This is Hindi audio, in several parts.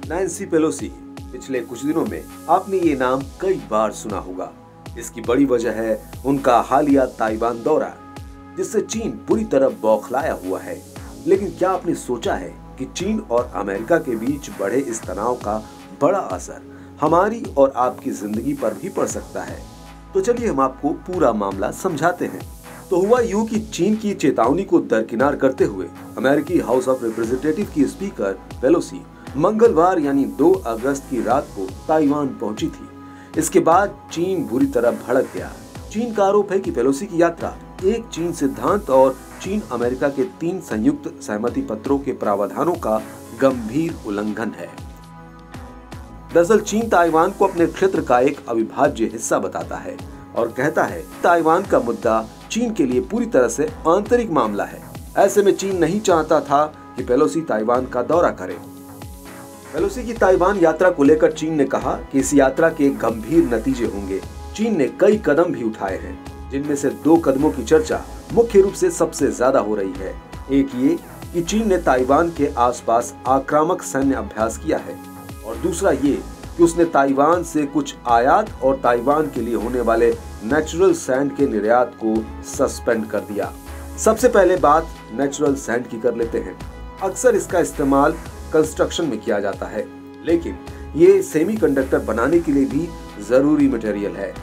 Nancy Pelosi. पिछले कुछ दिनों में आपने ये नाम कई बार सुना होगा। इसकी बड़ी वजह है उनका हालिया ताइवान दौरा, जिससे चीन बुरी तरह बौखलाया हुआ है। लेकिन क्या आपने सोचा है कि चीन और अमेरिका के बीच बढ़े इस तनाव का बड़ा असर हमारी और आपकी जिंदगी पर भी पड़ सकता है? तो चलिए हम आपको पूरा मामला समझाते हैं। तो हुआ यूं कि चीन की चेतावनी को दरकिनार करते हुए अमेरिकी हाउस ऑफ रिप्रेजेंटेटिव की स्पीकर पेलोसी मंगलवार यानी 2 अगस्त की रात को ताइवान पहुंची थी। इसके बाद चीन बुरी तरह भड़क गया। चीन का आरोप है कि पेलोसी की यात्रा एक चीन सिद्धांत और चीन अमेरिका के 3 संयुक्त सहमति पत्रों के प्रावधानों का गंभीर उल्लंघन है। दरअसल चीन ताइवान को अपने क्षेत्र का एक अविभाज्य हिस्सा बताता है और कहता है ताइवान का मुद्दा चीन के लिए पूरी तरह से आंतरिक मामला है। ऐसे में चीन नहीं चाहता था कि पेलोसी ताइवान का दौरा करे। पेलोसी की ताइवान यात्रा को लेकर चीन ने कहा कि इस यात्रा के गंभीर नतीजे होंगे। चीन ने कई कदम भी उठाए हैं, जिनमें से 2 कदमों की चर्चा मुख्य रूप से सबसे ज्यादा हो रही है। एक ये कि चीन ने ताइवान के आसपास आक्रामक सैन्य अभ्यास किया है और दूसरा ये कि उसने ताइवान से कुछ आयात और ताइवान के लिए होने वाले नेचुरल सैंड के निर्यात को सस्पेंड कर दिया। सबसे पहले बात नेचुरल सैंड की कर लेते हैं। अक्सर इसका इस्तेमाल कंस्ट्रक्शन में किया जाता है, लेकिन ये सेमीकंडक्टर बनाने के लिए भी जरूरी मटेरियल है।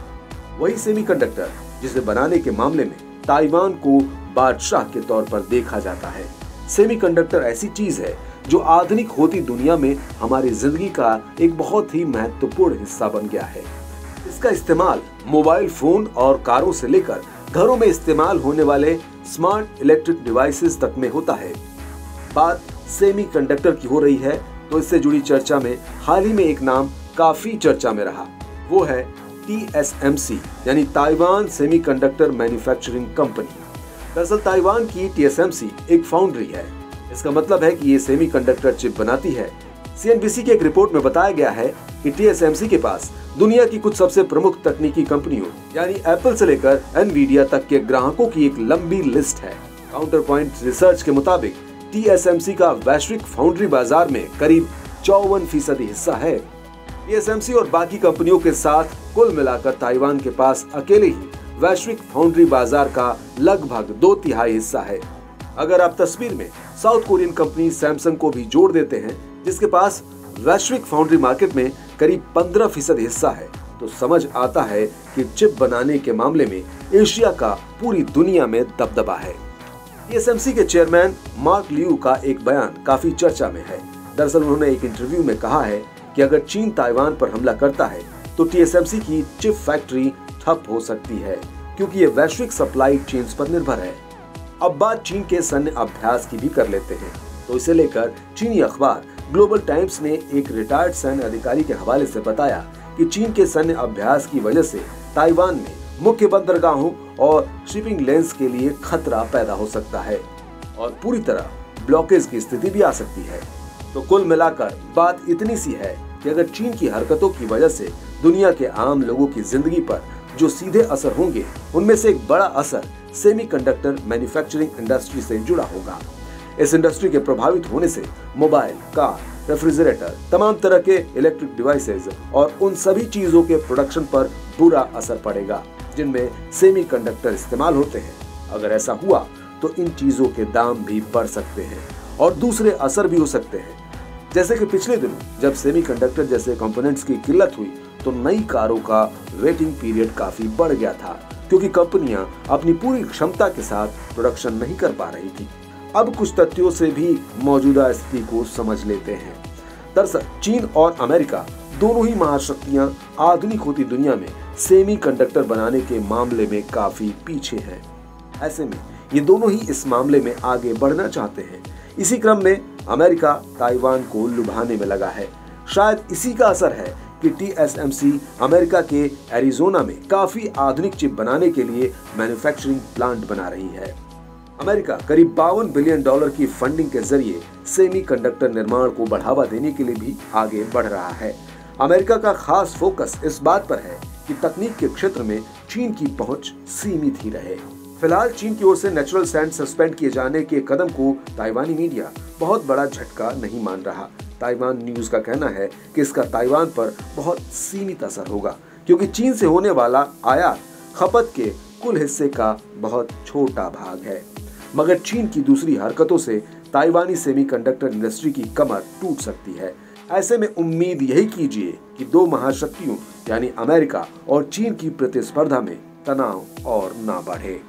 वही सेमीकंडक्टर जिसे बनाने के मामले में ताइवान को बादशाह के तौर पर देखा जाता है। सेमीकंडक्टर ऐसी चीज है जो आधुनिक होती दुनिया में हमारी जिंदगी का एक बहुत ही महत्वपूर्ण हिस्सा बन गया है। इसका इस्तेमाल मोबाइल फोन और कारों से लेकर घरों में इस्तेमाल होने वाले स्मार्ट इलेक्ट्रिक डिवाइसेस तक में होता है। बात सेमीकंडक्टर की हो रही है तो इससे जुड़ी चर्चा में हाल ही में एक नाम काफी चर्चा में रहा। वो है TSMC यानी ताइवान सेमीकंडक्टर मैन्युफैक्चरिंग कंपनी। दरअसल ताइवान की TSMC एक फाउंड्री है। इसका मतलब है कि ये सेमीकंडक्टर चिप बनाती है। CNBC की एक रिपोर्ट में बताया गया है कि TSMC के पास दुनिया की कुछ सबसे प्रमुख तकनीकी कंपनियों यानी एप्पल से लेकर एनवीडिया तक के ग्राहकों की एक लंबी लिस्ट है। काउंटरपॉइंट रिसर्च के मुताबिक TSMC का वैश्विक फाउंड्री बाजार में करीब 54% हिस्सा है। TSMC और बाकी कंपनियों के साथ कुल मिलाकर ताइवान के पास अकेले ही वैश्विक फाउंड्री बाजार का लगभग 2/3 हिस्सा है। अगर आप तस्वीर में साउथ कोरियन कंपनी सैमसंग को भी जोड़ देते हैं, जिसके पास वैश्विक फाउंड्री मार्केट में करीब 15% हिस्सा है, तो समझ आता है कि चिप बनाने के मामले में एशिया का पूरी दुनिया में दबदबा है। TSMC के चेयरमैन मार्क लियू का एक बयान काफी चर्चा में है। दरअसल उन्होंने एक इंटरव्यू में कहा है कि अगर चीन ताइवान पर हमला करता है तो TSMC की चिप फैक्ट्री ठप हो सकती है, क्योंकि ये वैश्विक सप्लाई चेन्स पर निर्भर है। अब बात चीन के सैन्य अभ्यास की भी कर लेते हैं। तो इसे लेकर चीनी अखबार ग्लोबल टाइम्स ने एक रिटायर्ड सैन्य अधिकारी के हवाले से बताया कि चीन के सैन्य अभ्यास की वजह से ताइवान में मुख्य बंदरगाहों और शिपिंग लेन्स के लिए खतरा पैदा हो सकता है और पूरी तरह ब्लॉकेज की स्थिति भी आ सकती है। तो कुल मिलाकर बात इतनी सी है कि अगर चीन की हरकतों की वजह से दुनिया के आम लोगों की जिंदगी पर जो सीधे असर होंगे, उनमें से एक बड़ा असर सेमीकंडक्टर मैन्युफैक्चरिंग इंडस्ट्री से जुड़ा होगा। इस इंडस्ट्री के प्रभावित होने से मोबाइल, कार, रेफ्रिजरेटर, तमाम तरह के इलेक्ट्रिक डिवाइसेज और उन सभी चीजों के प्रोडक्शन पर बुरा असर पड़ेगा जिनमें सेमीकंडक्टर इस्तेमाल होते हैं। अगर ऐसा हुआ तो इन चीजों के दाम भी बढ़ सकते हैं और दूसरे असर भी हो सकते हैं। जैसे कि पिछले दिनों जब सेमीकंडक्टर जैसे कंपोनेंट्स की किल्लत हुई तो नई कारों का वेटिंग पीरियड काफी बढ़ गया था, क्योंकि कंपनियां अपनी पूरी क्षमता के साथ प्रोडक्शन नहीं कर पा रही थी। अब कुछ तथ्यों से भी मौजूदा स्थिति को समझ लेते हैं। दरअसल चीन और अमेरिका दोनों ही महाशक्तियां आधुनिक होती दुनिया में सेमीकंडक्टर बनाने के मामले में काफी पीछे हैं। ऐसे में ये दोनों ही इस मामले में आगे बढ़ना चाहते हैं। इसी क्रम में अमेरिका ताइवान को लुभाने में लगा है। शायद इसी का असर है कि TSMC अमेरिका के एरिजोना में काफी आधुनिक चिप बनाने के लिए मैन्युफैक्चरिंग प्लांट बना रही है। अमेरिका करीब $52 बिलियन की फंडिंग के जरिए सेमीकंडक्टर निर्माण को बढ़ावा देने के लिए भी आगे बढ़ रहा है। अमेरिका का खास फोकस इस बात पर है कि तकनीक के क्षेत्र में चीन की पहुंच सीमित ही रहे। फिलहाल चीन की ओर से नेचुरल सैंड सस्पेंड किए जाने के कदम को ताइवानी मीडिया बहुत बड़ा झटका नहीं मान रहा, ताइवान न्यूज का कहना है कि इसका ताइवान पर बहुत सीमित असर होगा, क्योंकि चीन से होने वाला आयात खपत के कुल हिस्से का बहुत छोटा भाग है। मगर चीन की दूसरी हरकतों से ताइवानी सेमीकंडक्टर इंडस्ट्री की कमर टूट सकती है। ऐसे में उम्मीद यही कीजिए कि दो महाशक्तियों यानी अमेरिका और चीन की प्रतिस्पर्धा में तनाव और ना बढ़े।